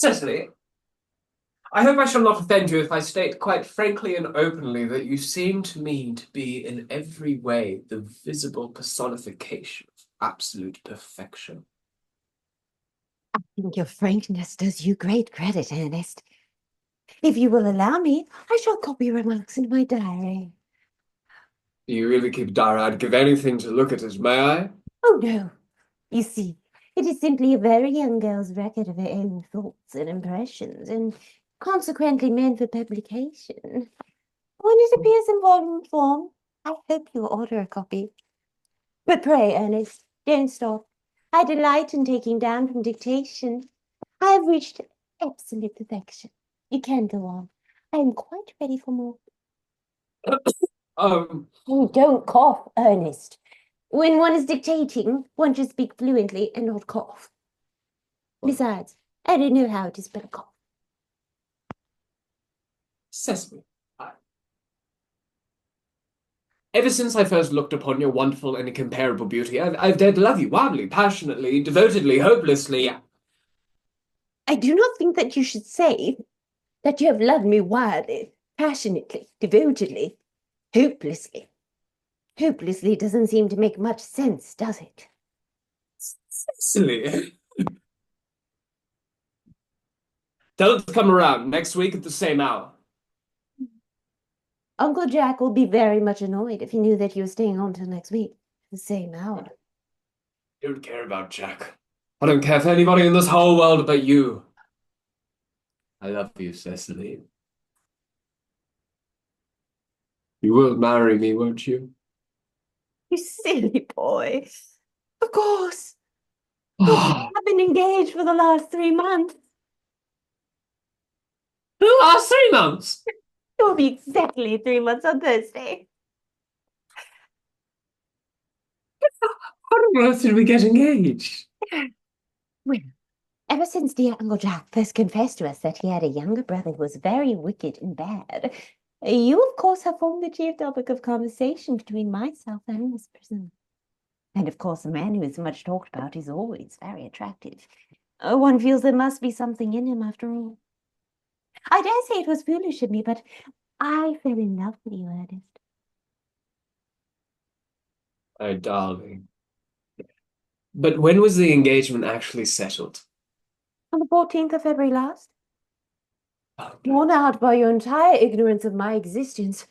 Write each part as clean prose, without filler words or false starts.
Cecily, I hope I shall not offend you if I state quite frankly and openly that you seem to me to be in every way the visible personification of absolute perfection. Think your frankness does you great credit, Ernest. If you will allow me, I shall copy your remarks in my diary. Do you really keep diary? I'd give anything to look at it, may I? Oh, no. You see, it is simply a very young girl's record of her own thoughts and impressions, and consequently meant for publication. When it appears in volume form, I hope you'll order a copy. But pray, Ernest, don't stop. I delight in taking down from dictation. I have reached absolute perfection. You can go on. I am quite ready for more. Um, Oh, don't cough, Ernest. When one is dictating, one should speak fluently and not cough. Besides, I don't know how to spell cough. Cecily, ever since I first looked upon your wonderful and incomparable beauty, I've dared to love you wildly, passionately, devotedly, hopelessly. I do not think that you should say that you have loved me wildly, passionately, devotedly, hopelessly. Hopelessly doesn't seem to make much sense, does it? Cecily, tell it to come around next week at the same hour. Uncle Jack will be very much annoyed if he knew that you were staying on till next week, the same hour. I don't care about Jack. I don't care for anybody in this whole world but you. I love you, Cecily. You will marry me, won't you? You silly boy. Of course. Oh, Oh, I've been engaged for the last 3 months. the last 3 months. It will be exactly 3 months on Thursday. How on earth did we get engaged? Well, ever since dear Uncle Jack first confessed to us that he had a younger brother who was very wicked and bad, you, of course, have formed the chief topic of conversation between myself and Miss Prism. And, of course, a man who is much talked about is always very attractive. One feels there must be something in him after all. I dare say it was foolish of me, but I fell in love with you, Ernest. My darling. But when was the engagement actually settled? On the 14th of February last, Oh, worn out by your entire ignorance of my existence,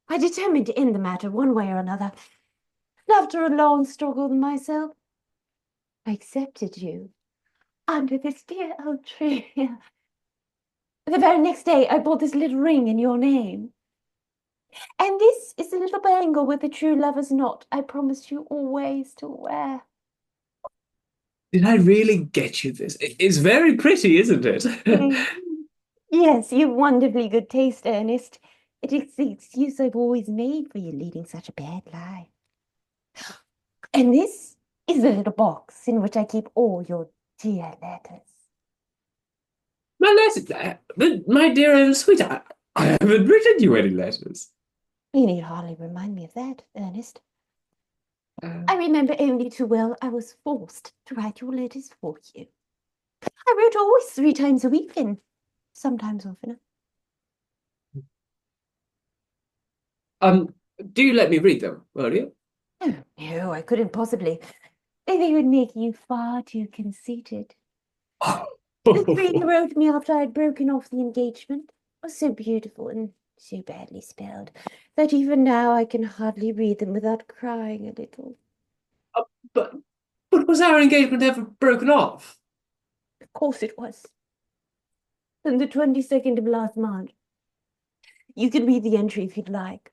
I determined to end the matter one way or another. And after a long struggle with myself, I accepted you under this dear old tree. The very next day, I bought this little ring in your name. And this is the little bangle with the true lover's knot I promised you always to wear. did I really get you this? It's very pretty, isn't it? Mm. Yes, you've wonderfully good taste, Ernest. It is the excuse I've always made for you leading such a bad life. And this is the little box in which I keep all your dear letters. My letters, but my dear old sweetheart, I haven't written you any letters. You need hardly remind me of that, Ernest. Uh, I remember only too well I was forced to write your letters for you. I wrote always 3 times a week and sometimes oftener. um, do you let me read them, will you? Oh, no, I couldn't possibly. They would make you far too conceited. The three you wrote me after I had broken off the engagement was so beautiful and so badly spelled that even now I can hardly read them without crying a little. But, but was our engagement ever broken off? Of course it was. On the 22nd of last March. You can read the entry if you'd like.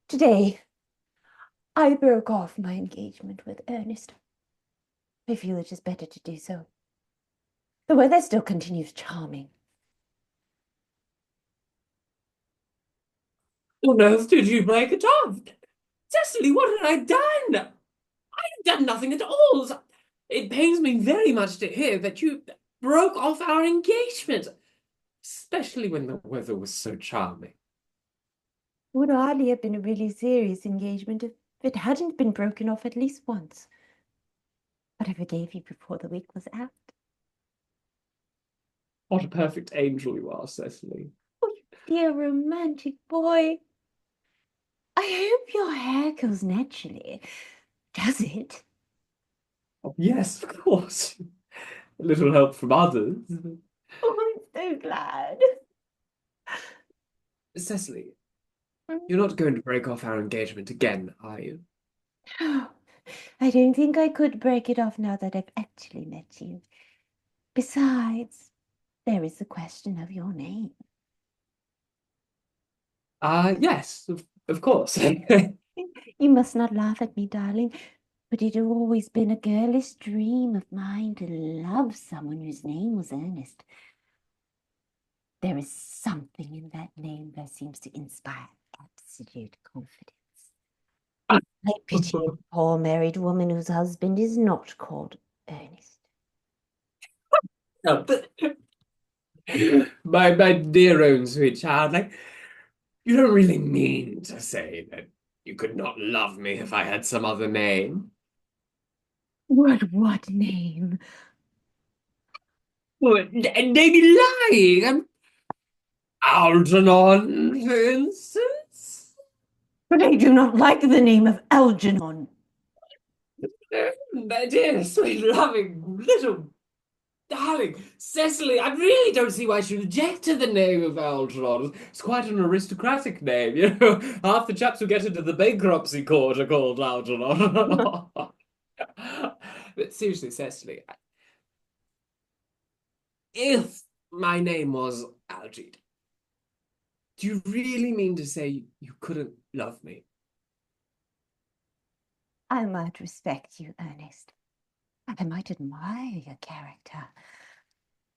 Today, I broke off my engagement with Ernest. I feel it is better to do so. The weather still continues charming. On earth did you break it off? Cecily, what had I done? I've done nothing at all. It pains me very much to hear that you broke off our engagement, especially when the weather was so charming. It would hardly have been a really serious engagement if it hadn't been broken off at least once. But I forgave you before the week was out. What a perfect angel you are, Cecily. Oh, dear romantic boy. I hope your hair goes naturally. Does it? Oh, yes, of course. A little help from others. Oh, I'm so glad. Cecily, you're Mm. not going to break off our engagement again, are you? I don't think I could break it off now that I've actually met you. Besides, there is the question of your name. Yes, of course. You must not laugh at me, darling, but it had always been a girlish dream of mine to love someone whose name was Ernest. There is something in that name that seems to inspire absolute confidence. I pity a poor married woman whose husband is not called Ernest. No, but my dear own sweet child, like you don't really mean to say that you could not love me if I had some other name. What name? Well, and they be lying. I'm Algernon, for instance. But I do not like the name of Algernon. My dear, sweet, loving little darling Cecily, I really don't see why she rejected the name of Algernon. It's quite an aristocratic name, you know. Half the chaps who get into the bankruptcy court are called Algernon. But seriously, Cecily, if my name was Algid, do you really mean to say you couldn't love me? I might respect you, Ernest. I might admire your character,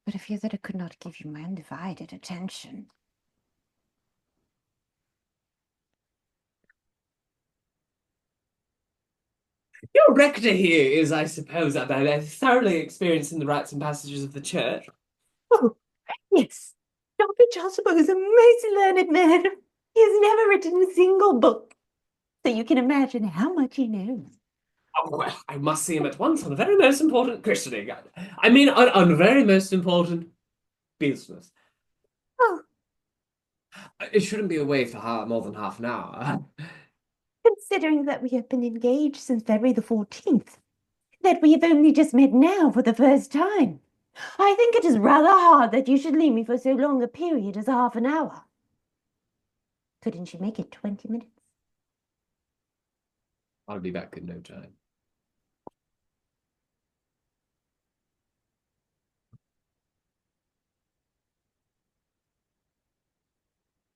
but I fear that I could not give you my undivided attention. Your rector here is, I suppose, thoroughly experienced in the rites and passages of the church. Oh, yes. Dr. Chasuble is a most learned man. He has never written a single book, so you can imagine how much he knows. Oh, well, I must see him at once on the very most important christening. I mean, on the very most important business. Oh, It shouldn't be away for more than half an hour. considering that we have been engaged since February the 14th, that we have only just met now for the first time. I think it is rather hard that you should leave me for so long a period as half an hour. Couldn't you make it 20 minutes? I'll be back in no time.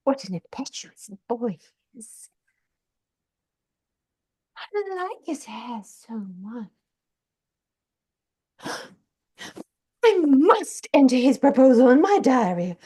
What an impetuous boy he is. I like his hair so much. I must enter his proposal in my diary.